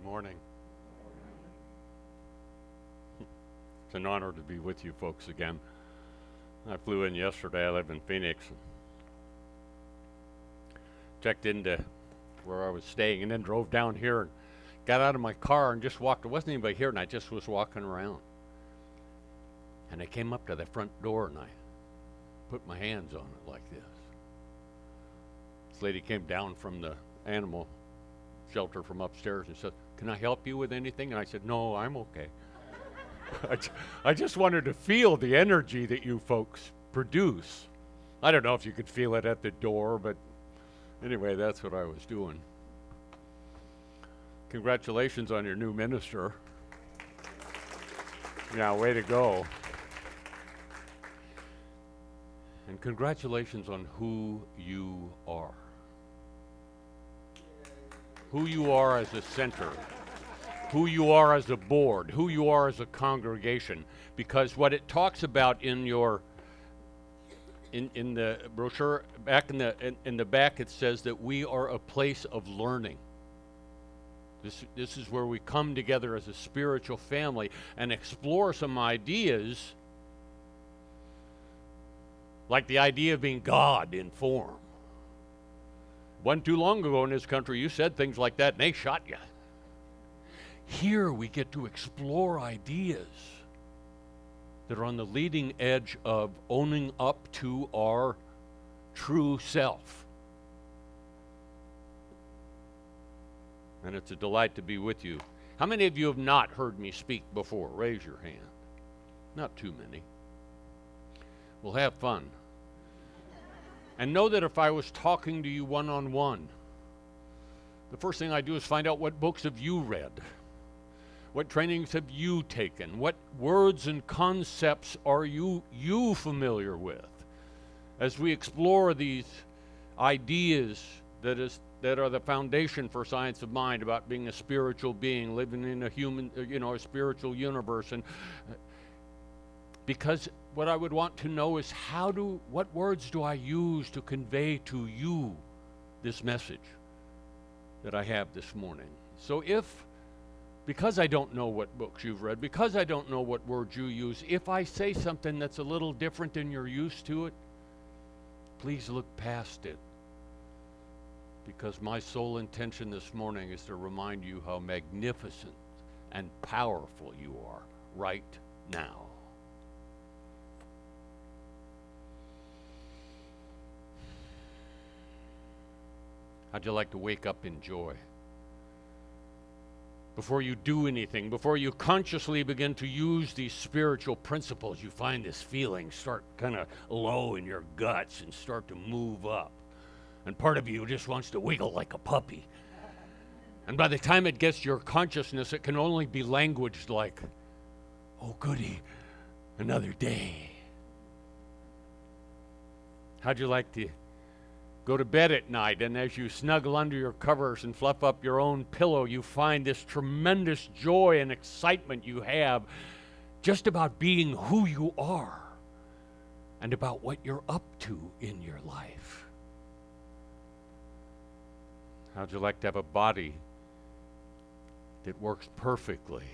morning. It's an honor to be with you folks again. I flew in yesterday. I live in Phoenix. And checked into where I was staying and then drove down here and got out of my car and just walked. There wasn't anybody here, and I just was walking around. And I came up to the front door and I put my hands on it like this. This lady came down from the animal shelter from upstairs and said, "Can I help you with anything?" And I said, "No, I'm okay." I just wanted to feel the energy that you folks produce. I don't know if you could feel it at the door, but anyway, that's what I was doing. Congratulations on your new minister. Yeah, way to go. And congratulations on who you are. Who you are as a center. Who you are as a board. Who you are as a congregation. Because what it talks about in your in the brochure back in the back, it says that we are a place of learning. This is where we come together as a spiritual family and explore some ideas, like the idea of being God in form. Wasn't too long ago in this country, you said things like that and they shot you. Here we get to explore ideas that are on the leading edge of owning up to our true self. And it's a delight to be with you. How many of you have not heard me speak before? Raise your hand. Not too many. We'll have fun. And know that if I was talking to you one-on-one, the first thing I do is find out what books have you read? What trainings have you taken? What words and concepts are you familiar with? As we explore these ideas that are the foundation for science of mind about being a spiritual being, living in a human, a spiritual universe. And because what I would want to know is what words do I use to convey to you this message that I have this morning? So because I don't know what books you've read, because I don't know what words you use, if I say something that's a little different than you're used to it, please look past it. Because my sole intention this morning is to remind you how magnificent and powerful you are right now. How'd you like to wake up in joy? Before you do anything, before you consciously begin to use these spiritual principles, you find this feeling start kind of low in your guts and start to move up. And part of you just wants to wiggle like a puppy. And by the time it gets your consciousness, it can only be languaged like, "Oh, goody, another day." How'd you like to go to bed at night, and as you snuggle under your covers and fluff up your own pillow, you find this tremendous joy and excitement you have just about being who you are and about what you're up to in your life? How'd you like to have a body that works perfectly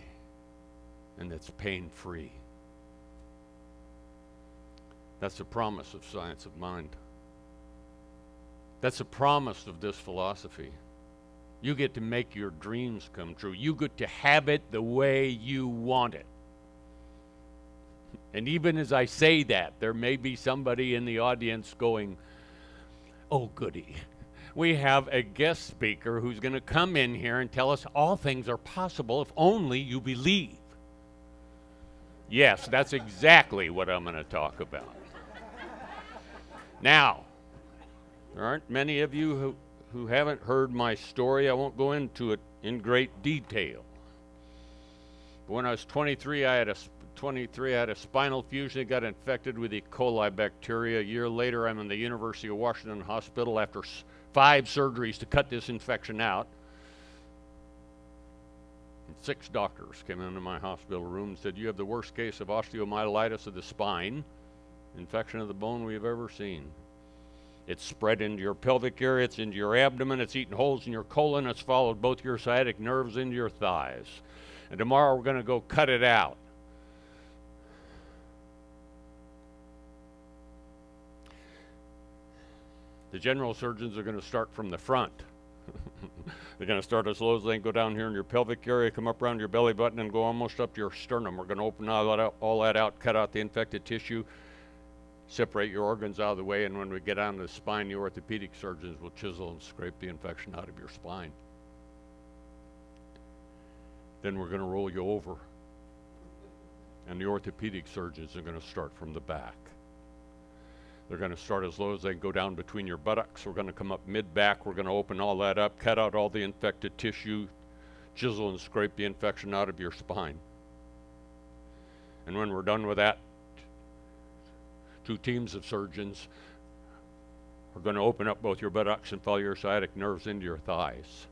and that's pain-free? That's the promise of science of mind. That's the promise of this philosophy. You get to make your dreams come true. You get to have it the way you want it. And even as I say that, there may be somebody in the audience going, "Oh, goody. We have a guest speaker who's going to come in here and tell us all things are possible if only you believe." Yes, that's exactly what I'm going to talk about. Now, there aren't many of you who haven't heard my story. I won't go into it in great detail. But when I was 23, I had a spinal fusion. It got infected with E. coli bacteria. A year later, I'm in the University of Washington Hospital after 5 surgeries to cut this infection out. And 6 doctors came into my hospital room and said, "You have the worst case of osteomyelitis of the spine, infection of the bone we have ever seen. It's spread into your pelvic area, it's into your abdomen, it's eating holes in your colon, it's followed both your sciatic nerves into your thighs. And tomorrow we're going to go cut it out. The general surgeons are going to start from the front. They're going to start as low as they can, go down here in your pelvic area, come up around your belly button, and go almost up to your sternum. We're going to open all that out, cut out the infected tissue, separate your organs out of the way, and when we get down to the spine, the orthopedic surgeons will chisel and scrape the infection out of your spine. Then we're going to roll you over, and the orthopedic surgeons are going to start from the back. They're going to start as low as they can, go down between your buttocks. We're going to come up mid-back. We're going to open all that up, cut out all the infected tissue, chisel and scrape the infection out of your spine. And when we're done with that, 2 teams of surgeons are going to open up both your buttocks and follow your sciatic nerves into your thighs.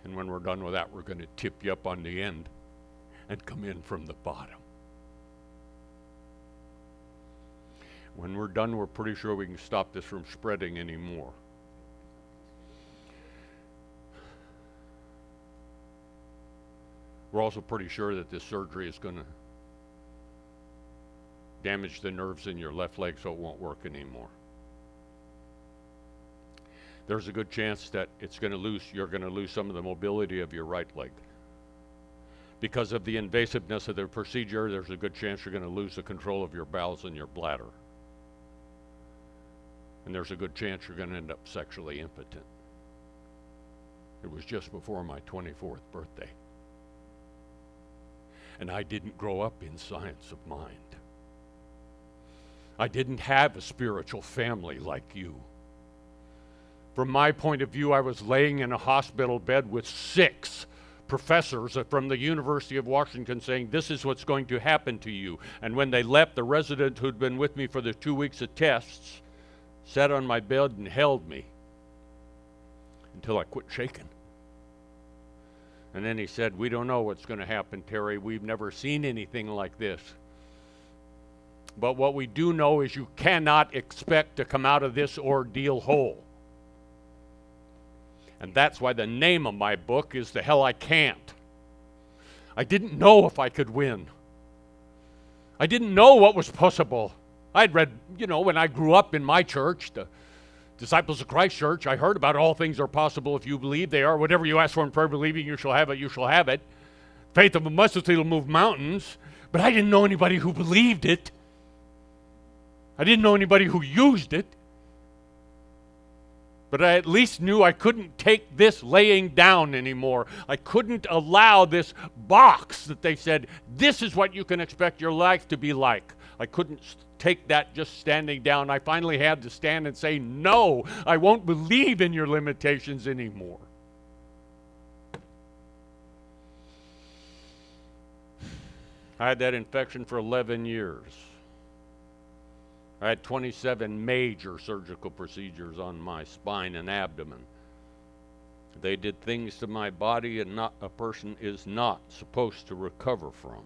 And when we're done with that, we're going to tip you up on the end and come in from the bottom. When we're done, we're pretty sure we can stop this from spreading anymore. We're also pretty sure that this surgery is going to damage the nerves in your left leg so it won't work anymore. There's a good chance that you're going to lose some of the mobility of your right leg. Because of the invasiveness of the procedure, there's a good chance you're going to lose the control of your bowels and your bladder. And there's a good chance you're going to end up sexually impotent. It was just before my 24th birthday. And I didn't grow up in science of mind. I didn't have a spiritual family like you. From my point of view, I was laying in a hospital bed with 6 professors from the University of Washington saying, this is what's going to happen to you. And when they left, the resident who'd been with me for the 2 weeks of tests sat on my bed and held me until I quit shaking. And then he said, we don't know what's going to happen, Terry. We've never seen anything like this. But what we do know is you cannot expect to come out of this ordeal whole. And that's why the name of my book is The Hell I Can't. I didn't know if I could win. I didn't know what was possible. I'd read, when I grew up in my church, the Disciples of Christ Church, I heard about all things are possible if you believe they are. Whatever you ask for in prayer, believing you shall have it, you shall have it. Faith of a mustard seed will move mountains. But I didn't know anybody who believed it. I didn't know anybody who used it. But I at least knew I couldn't take this laying down anymore. I couldn't allow this box that they said, this is what you can expect your life to be like. I couldn't take that just standing down. I finally had to stand and say, no, I won't believe in your limitations anymore. I had that infection for 11 years. I had 27 major surgical procedures on my spine and abdomen. They did things to my body and a person is not supposed to recover from.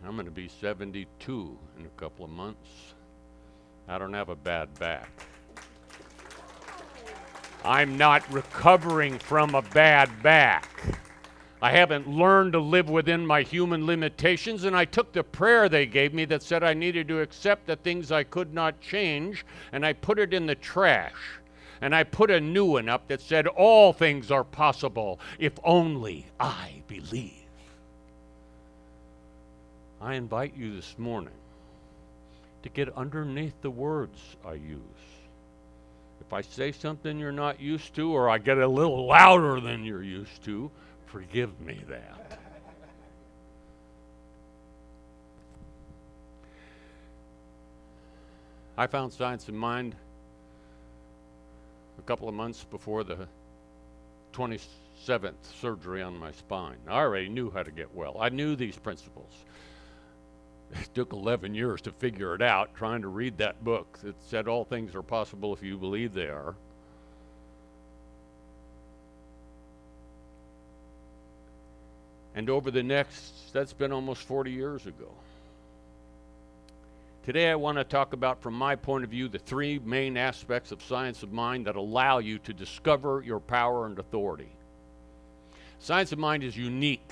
I'm going to be 72 in a couple of months. I don't have a bad back. I'm not recovering from a bad back. I haven't learned to live within my human limitations, and I took the prayer they gave me that said I needed to accept the things I could not change, and I put it in the trash. And I put a new one up that said, all things are possible if only I believe. I invite you this morning to get underneath the words I use. If I say something you're not used to, or I get a little louder than you're used to, forgive me that. I found Science of Mind a couple of months before the 27th surgery on my spine. I already knew how to get well. I knew these principles. It took 11 years to figure it out, trying to read that book that said all things are possible if you believe they are. And over the next, that's been almost 40 years ago. Today I want to talk about, from my point of view, the three main aspects of science of mind that allow you to discover your power and authority. Science of mind is unique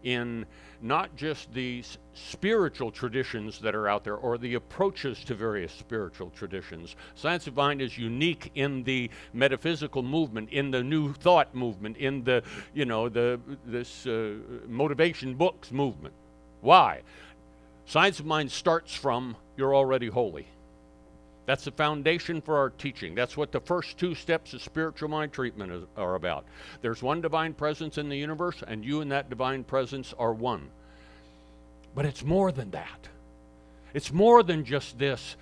in not just the spiritual traditions that are out there or the approaches to various spiritual traditions. Science of mind is unique in the metaphysical movement, in the new thought movement, in the, this motivation books movement. Why? Science of mind starts from you're already holy. That's the foundation for our teaching. That's what the first two steps of spiritual mind treatment are about. There's one divine presence in the universe, and you and that divine presence are one. But it's more than that. It's more than just this,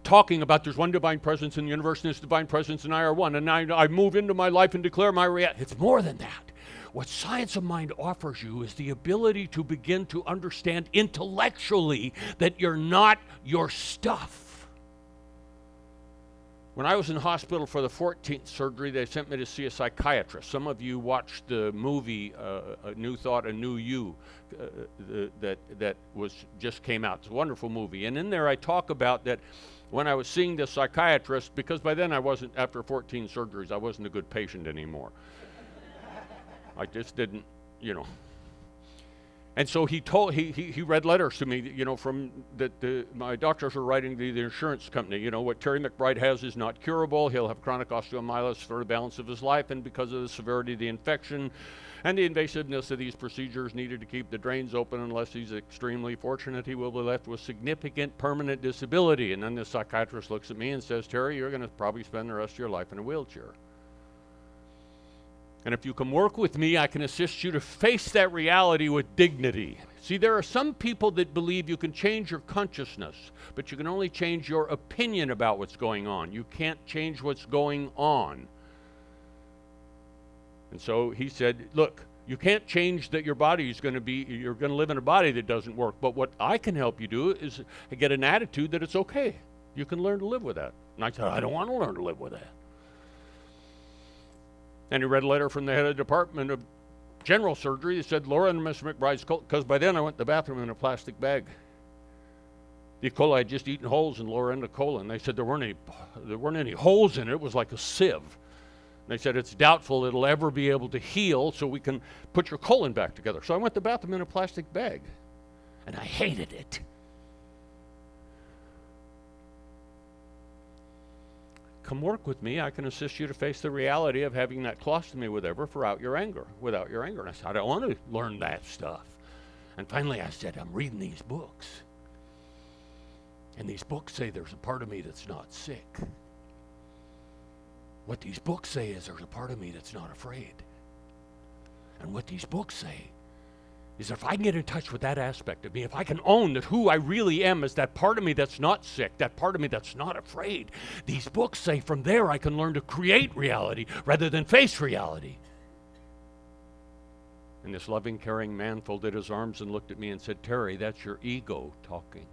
talking about there's one divine presence in the universe, and this divine presence and I are one, and I move into my life and declare my reality. It's more than that. What science of mind offers you is the ability to begin to understand intellectually that you're not your stuff. When I was in hospital for the 14th surgery, they sent me to see a psychiatrist. Some of you watched the movie A New Thought, A New You that just came out. It's a wonderful movie. And in there I talk about that when I was seeing the psychiatrist, because by then after 14 surgeries, I wasn't a good patient anymore. I just didn't, And so he read letters to me, from my doctors were writing to the insurance company. What Terry McBride has is not curable. He'll have chronic osteomyelitis for the balance of his life, and because of the severity of the infection and the invasiveness of these procedures needed to keep the drains open, unless he's extremely fortunate, he will be left with significant permanent disability. And then the psychiatrist looks at me and says, Terry, you're going to probably spend the rest of your life in a wheelchair. And if you can work with me, I can assist you to face that reality with dignity. See, there are some people that believe you can change your consciousness, but you can only change your opinion about what's going on. You can't change what's going on. And so he said, look, you can't change that your body is you're going to live in a body that doesn't work. But what I can help you do is get an attitude that it's okay. You can learn to live with that. And I said, I don't want to learn to live with that. And he read a letter from the head of the Department of General Surgery that said, Laura and Mr. McBride's cold, because by then I went to the bathroom in a plastic bag. The E. coli had just eaten holes in the lower end of the colon. They said there weren't any holes in it. It was like a sieve. And they said it's doubtful it'll ever be able to heal, so we can put your colon back together. So I went to the bathroom in a plastic bag, and I hated it. Come work with me. I can assist you to face the reality of having that colostomy without your anger. And I said, I don't want to learn that stuff. And finally I said, I'm reading these books. And these books say there's a part of me that's not sick. What these books say is there's a part of me that's not afraid. And what these books say is if I can get in touch with that aspect of me, if I can own that who I really am is that part of me that's not sick, that part of me that's not afraid, these books say from there I can learn to create reality rather than face reality. And this loving, caring man folded his arms and looked at me and said, Terry, that's your ego talking.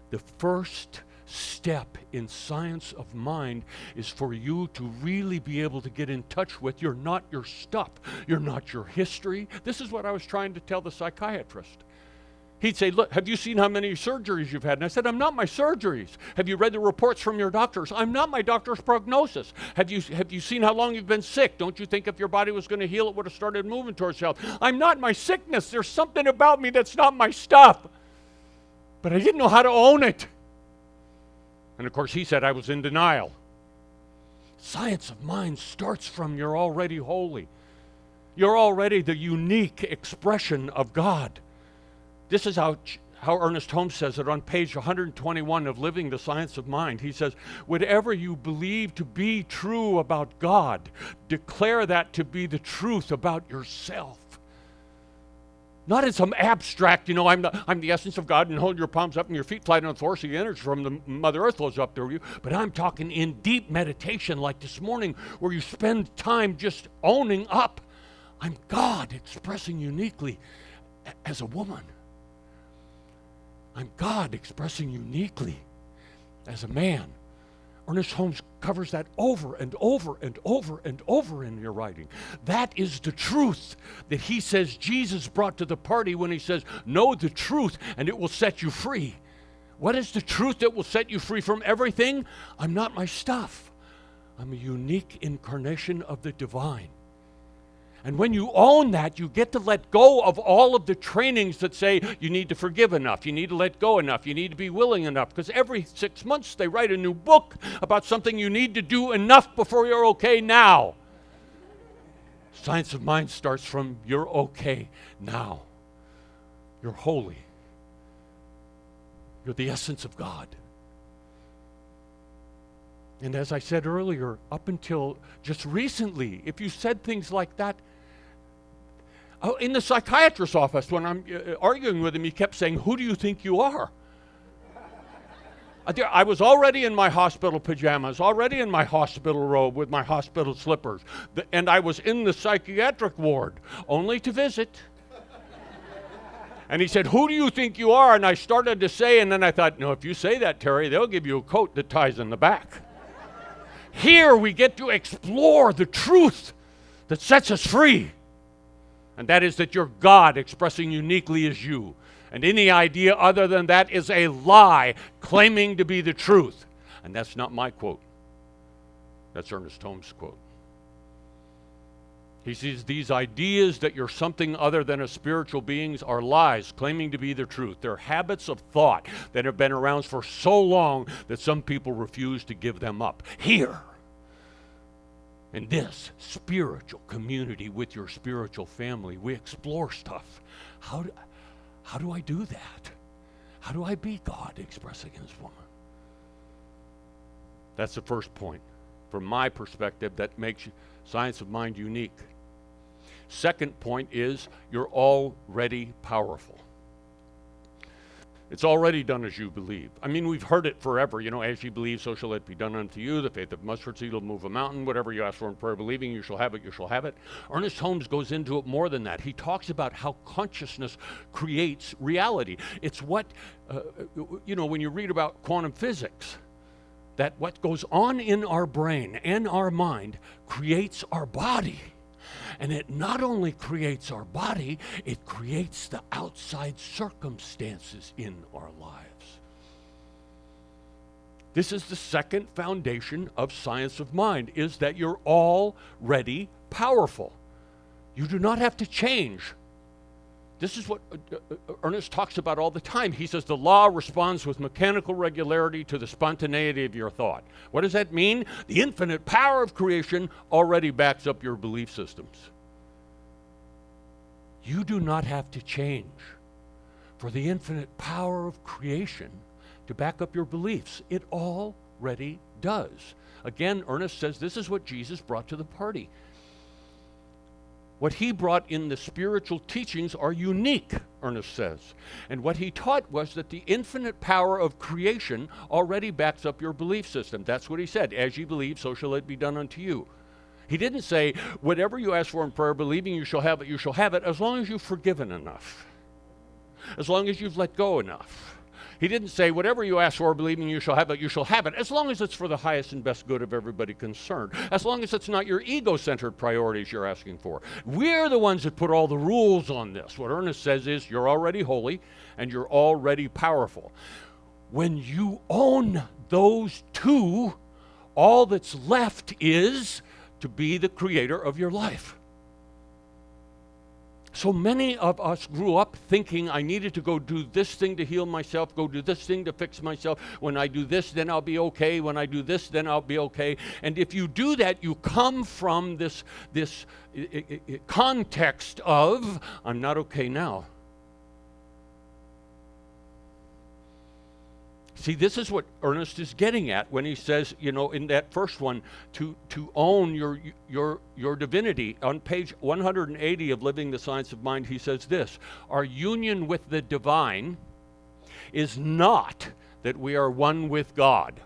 The first step in science of mind is for you to really be able to get in touch with you're not your stuff, you're not your history. This is what I was trying to tell the psychiatrist. He'd say, look, have you seen how many surgeries you've had? And I said, I'm not my surgeries. Have you read the reports from your doctors? I'm not my doctor's prognosis. Have you seen how long you've been sick? Don't you think if your body was going to heal, it would have started moving towards health? I'm not my sickness. There's something about me that's not my stuff. But I didn't know how to own it. And of course, he said I was in denial. Science of mind starts from you're already holy. You're already the unique expression of God. This is how Ernest Holmes says it on page 121 of Living the Science of Mind. He says, whatever you believe to be true about God, declare that to be the truth about yourself. Not in some abstract, I'm the essence of God, and hold your palms up and your feet flat on the floor so the energy from the Mother Earth flows up through you. But I'm talking in deep meditation like this morning where you spend time just owning up. I'm God expressing uniquely as a woman. I'm God expressing uniquely as a man. Ernest Holmes covers that over and over and over and over in your writing. That is the truth that he says Jesus brought to the party when he says, know the truth and it will set you free. What is the truth that will set you free from everything? I'm not my stuff. I'm a unique incarnation of the divine. And when you own that, you get to let go of all of the trainings that say you need to forgive enough, you need to let go enough, you need to be willing enough. Because every 6 months they write a new book about something you need to do enough before you're okay now. Science of Mind starts from you're okay now. You're holy. You're the essence of God. And as I said earlier, up until just recently, if you said things like that, in the psychiatrist's office, when I'm arguing with him, he kept saying, who do you think you are? I was already in my hospital pajamas, already in my hospital robe with my hospital slippers, and I was in the psychiatric ward, only to visit. And he said, who do you think you are? And I started to say, and then I thought, no, if you say that, Terry, they'll give you a coat that ties in the back. Here we get to explore the truth that sets us free. And that is that you're God expressing uniquely as you. And any idea other than that is a lie claiming to be the truth. And that's not my quote. That's Ernest Holmes' quote. He says these ideas that you're something other than a spiritual being are lies claiming to be the truth. They're habits of thought that have been around for so long that some people refuse to give them up. Here, in this spiritual community with your spiritual family, we explore stuff. How do I do that? How do I be God expressing His woman? That's the first point, from my perspective, that makes Science of Mind unique. Second point is you're already powerful. It's already done as you believe. I mean, we've heard it forever. You know, as you believe, so shall it be done unto you. The faith of mustard seed will move a mountain. Whatever you ask for in prayer, believing, you shall have it, you shall have it. Ernest Holmes goes into it more than that. He talks about how consciousness creates reality. It's what, when you read about quantum physics, that what goes on in our brain and our mind creates our body. And it not only creates our body, it creates the outside circumstances in our lives. This is the second foundation of Science of Mind, is that you're already powerful. You do not have to change. This is what Ernest talks about all the time. He says the law responds with mechanical regularity to the spontaneity of your thought. What does that mean? The infinite power of creation already backs up your belief systems. You do not have to change for the infinite power of creation to back up your beliefs. It already does. Again, Ernest says this is what Jesus brought to the party. What he brought in the spiritual teachings are unique, Ernest says. And what he taught was that the infinite power of creation already backs up your belief system. That's what he said. As you believe, so shall it be done unto you. He didn't say, whatever you ask for in prayer, believing you shall have it, as long as you've forgiven enough. As long as you've let go enough. He didn't say, whatever you ask for, believing you shall have it, as long as it's for the highest and best good of everybody concerned. As long as it's not your ego-centered priorities you're asking for. We're the ones that put all the rules on this. What Ernest says is, you're already holy and you're already powerful. When you own those two, all that's left is to be the creator of your life. So many of us grew up thinking I needed to go do this thing to heal myself, go do this thing to fix myself. When I do this, then I'll be okay. When I do this, then I'll be okay. And if you do that, you come from this context of, I'm not okay now. See, this is what Ernest is getting at when he says, in that first one, to own your divinity. On page 180 of Living the Science of Mind, he says this: our union with the divine is not that we are one with God,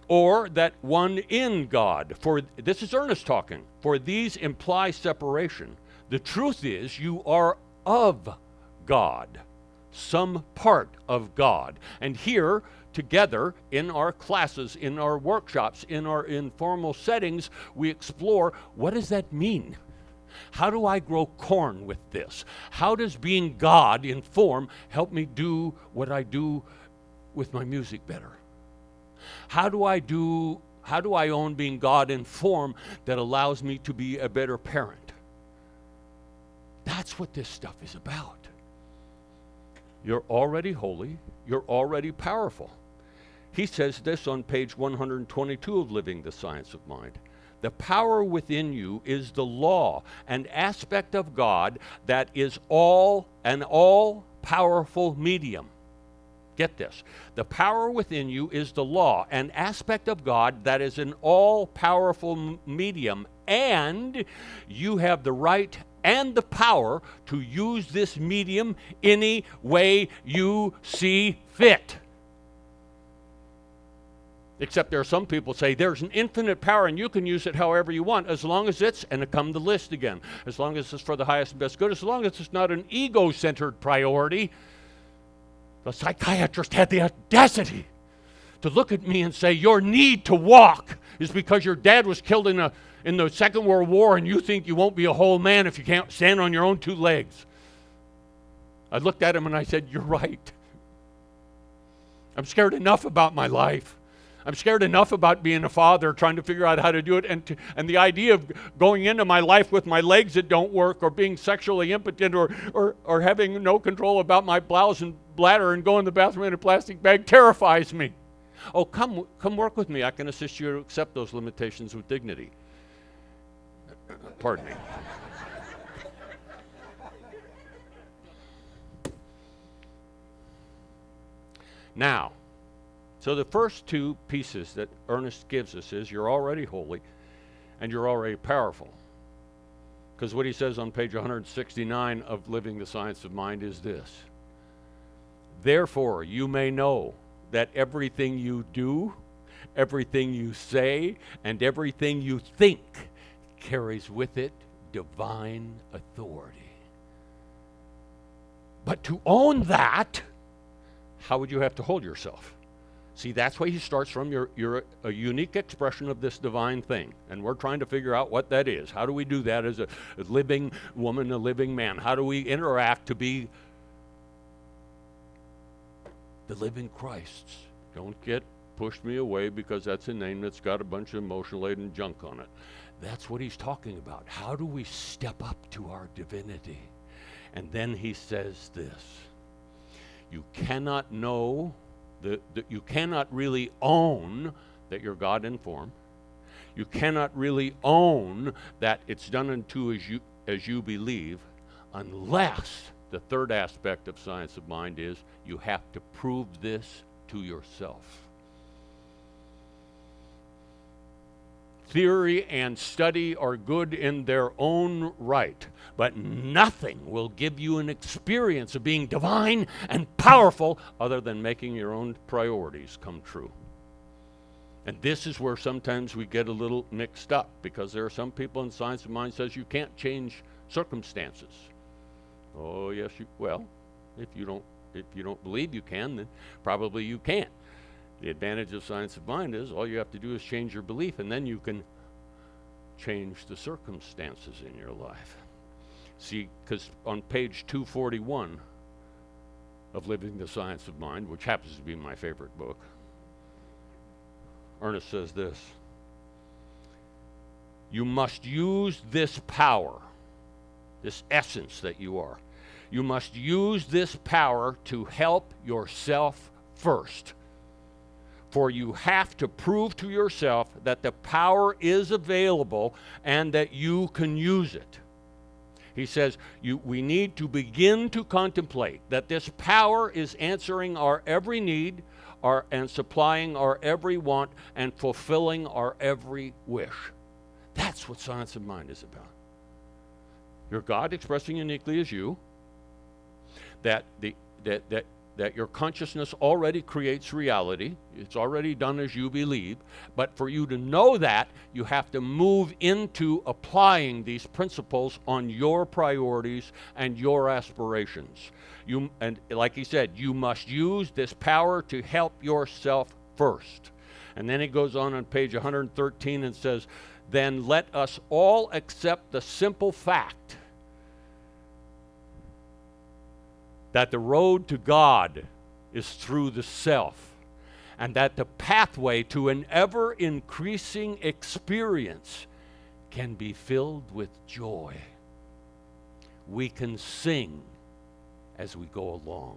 or that one in God. For this is Ernest talking. For these imply separation. The truth is, you are of God. Some part of God. And here, together in our classes, in our workshops, in our informal settings, we explore, what does that mean? How do I grow corn with this? How does being God in form help me do what I do with my music better? How do I own being God in form that allows me to be a better parent? That's what this stuff is about. You're already holy. You're already powerful. He says this on page 122 of Living the Science of Mind. The power within you is the law, an aspect of God that is an all-powerful medium. Get this. The power within you is the law, an aspect of God that is an all-powerful medium, and you have the right and the power to use this medium any way you see fit. Except there are some people say there's an infinite power and you can use it however you want, as long as it's, and it come the list again, as long as it's for the highest and best good, as long as it's not an ego-centered priority. The psychiatrist had the audacity to look at me and say, your need to walk is because your dad was killed in the Second World War and you think you won't be a whole man if you can't stand on your own two legs. I looked at him and I said, you're right. I'm scared enough about my life. I'm scared enough about being a father, trying to figure out how to do it, and the idea of going into my life with my legs that don't work, or being sexually impotent, or having no control about my bowels and bladder and going to the bathroom in a plastic bag terrifies me. Oh, come work with me. I can assist you to accept those limitations with dignity. Pardon me. Now, so the first two pieces that Ernest gives us is you're already holy and you're already powerful. Because what he says on page 169 of Living the Science of Mind is this. Therefore, you may know that everything you do, everything you say, and everything you think carries with it divine authority. But to own that, how would you have to hold yourself? See, that's why he starts from you're a unique expression of this divine thing. And we're trying to figure out what that is. How do we do that as a living woman, a living man? How do we interact to be the living Christs? Don't push me away because that's a name that's got a bunch of emotion-laden junk on it. That's what he's talking about. How do we step up to our divinity? And then he says this. You cannot know you cannot really own that you're God in form. You cannot really own that it's done unto as you believe, unless the third aspect of Science of Mind is you have to prove this to yourself. Theory and study are good in their own right, but nothing will give you an experience of being divine and powerful other than making your own priorities come true. And this is where sometimes we get a little mixed up, because there are some people in Science of Mind says you can't change circumstances. Oh yes, if you don't believe you can, then probably you can't. The advantage of Science of Mind is all you have to do is change your belief, and then you can change the circumstances in your life. See, because on page 241 of Living the Science of Mind, which happens to be my favorite book, Ernest says this: you must use this power, this essence that you are. You must use this power to help yourself first. For you have to prove to yourself that the power is available and that you can use it. He says we need to begin to contemplate that this power is answering our every need and supplying our every want and fulfilling our every wish. That's what Science of Mind is about. Your God expressing uniquely as you, that that your consciousness already creates reality. It's already done as you believe. But for you to know that, you have to move into applying these principles on your priorities and your aspirations. And like he said, you must use this power to help yourself first. And then he goes on page 113 and says, then let us all accept the simple fact that the road to God is through the self, and that the pathway to an ever-increasing experience can be filled with joy. We can sing as we go along.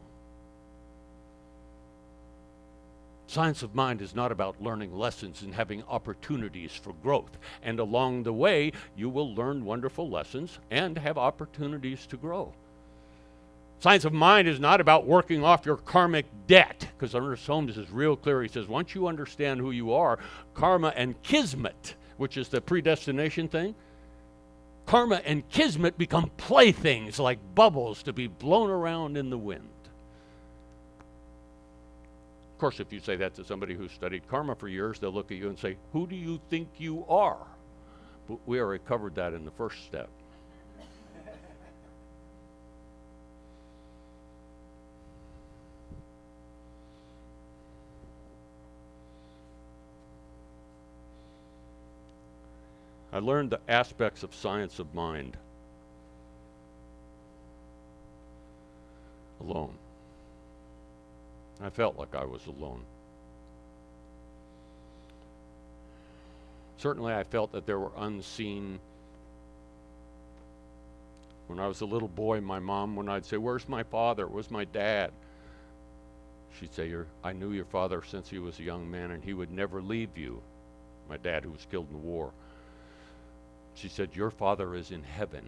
Science of mind is not about learning lessons and having opportunities for growth. And along the way, you will learn wonderful lessons and have opportunities to grow. Science of mind is not about working off your karmic debt, because Ernest Holmes is real clear. He says, once you understand who you are, karma and kismet, which is the predestination thing, karma and kismet become playthings like bubbles to be blown around in the wind. Of course, if you say that to somebody who studied karma for years, they'll look at you and say, who do you think you are? But we already covered that in the first step. I learned the aspects of science of mind alone. I felt like I was alone. Certainly I felt that there were unseen. When I was a little boy, my mom, when I'd say, where's my father? Where's my dad? She'd say, I knew your father since he was a young man and he would never leave you. My dad, who was killed in the war. She said, your father is in heaven.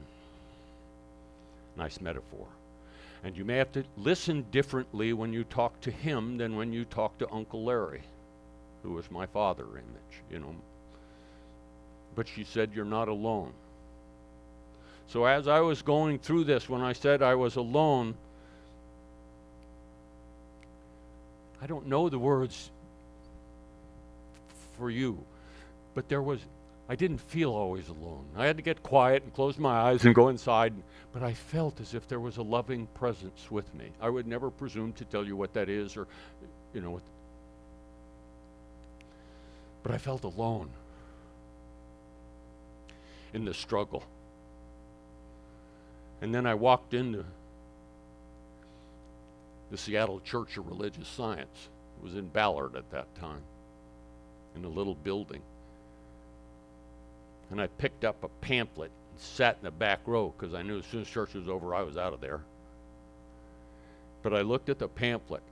Nice metaphor. And you may have to listen differently when you talk to him than when you talk to Uncle Larry, who was my father image, But she said, you're not alone. So as I was going through this, when I said I was alone, I don't know the words for you, but I didn't feel always alone. I had to get quiet and close my eyes and go inside, but I felt as if there was a loving presence with me. I would never presume to tell you what that is or, but I felt alone in the struggle. And then I walked into the Seattle Church of Religious Science. It was in Ballard at that time, in a little building. And I picked up a pamphlet and sat in the back row because I knew as soon as church was over, I was out of there. But I looked at the pamphlet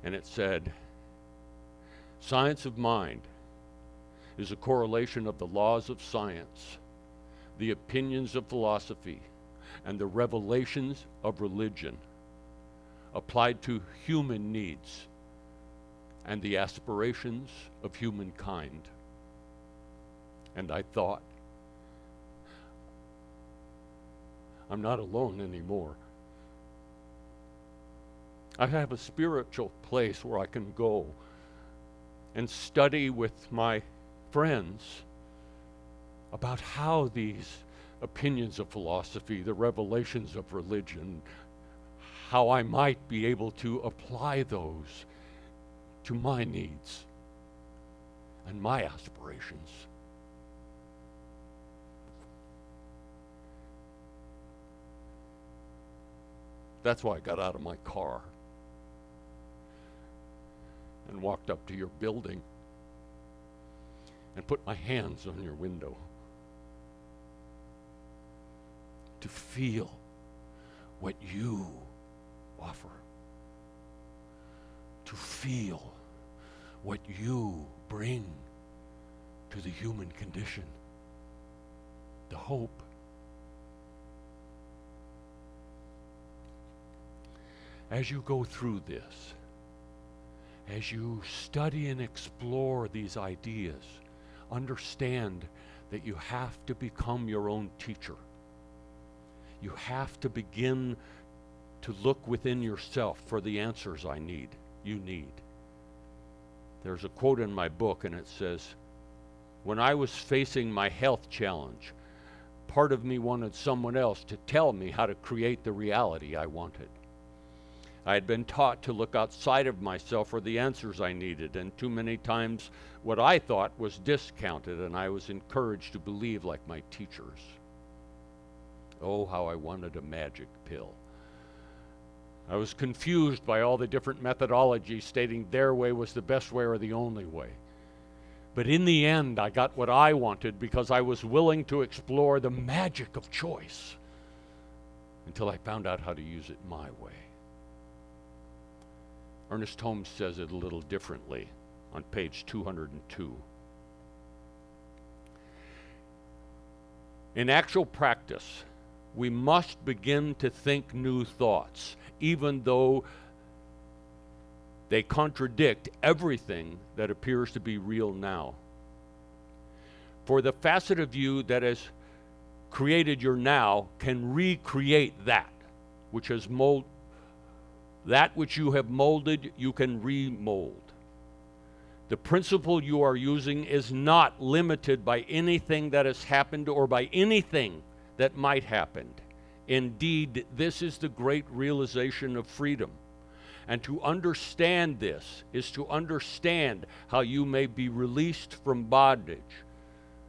and it said, science of mind is a correlation of the laws of science, the opinions of philosophy, and the revelations of religion applied to human needs and the aspirations of humankind. And I thought, I'm not alone anymore. I have a spiritual place where I can go and study with my friends about how these opinions of philosophy, the revelations of religion, how I might be able to apply those to my needs and my aspirations. That's why I got out of my car and walked up to your building and put my hands on your window to feel what you offer, to feel what you bring to the human condition, the hope. As you go through this, as you study and explore these ideas, understand that you have to become your own teacher. You have to begin to look within yourself for the answers you need. There's a quote in my book, and it says, when I was facing my health challenge, part of me wanted someone else to tell me how to create the reality I wanted. I had been taught to look outside of myself for the answers I needed, and too many times what I thought was discounted, and I was encouraged to believe like my teachers. Oh, how I wanted a magic pill. I was confused by all the different methodologies stating their way was the best way or the only way. But in the end, I got what I wanted because I was willing to explore the magic of choice until I found out how to use it my way. Ernest Holmes says it a little differently on page 202. In actual practice, we must begin to think new thoughts, even though they contradict everything that appears to be real now. For the facet of you that has created your now can recreate that which has that which you have molded, you can remold. The principle you are using is not limited by anything that has happened or by anything that might happen. Indeed, this is the great realization of freedom. And to understand this is to understand how you may be released from bondage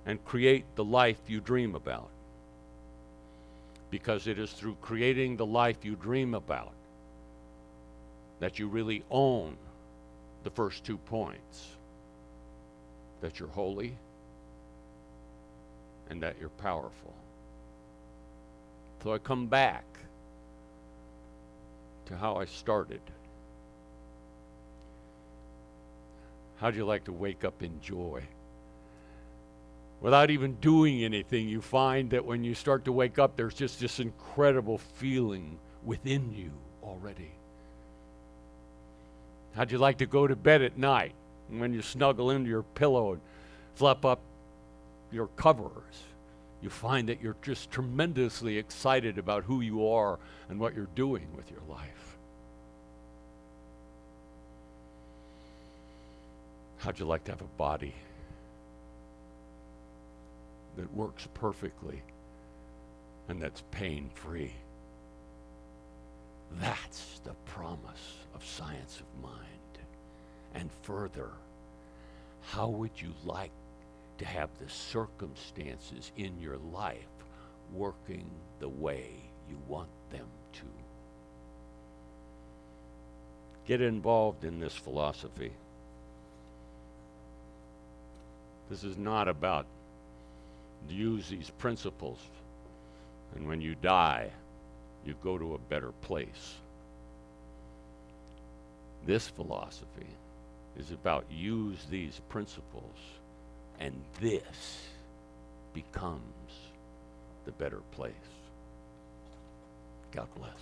and create the life you dream about. Because it is through creating the life you dream about that you really own the first 2 points. That you're holy and that you're powerful. So I come back to how I started. How'd you like to wake up in joy? Without even doing anything, you find that when you start to wake up, there's just this incredible feeling within you already. How'd you like to go to bed at night? And when you snuggle into your pillow and flap up your covers, you find that you're just tremendously excited about who you are and what you're doing with your life. How'd you like to have a body that works perfectly and that's pain-free? That's the promise of science of mind. And further, how would you like to have the circumstances in your life working the way you want them to? Get involved in this philosophy. This is not about use these principles, and when you die, you go to a better place. This philosophy is about use these principles, and this becomes the better place. God bless.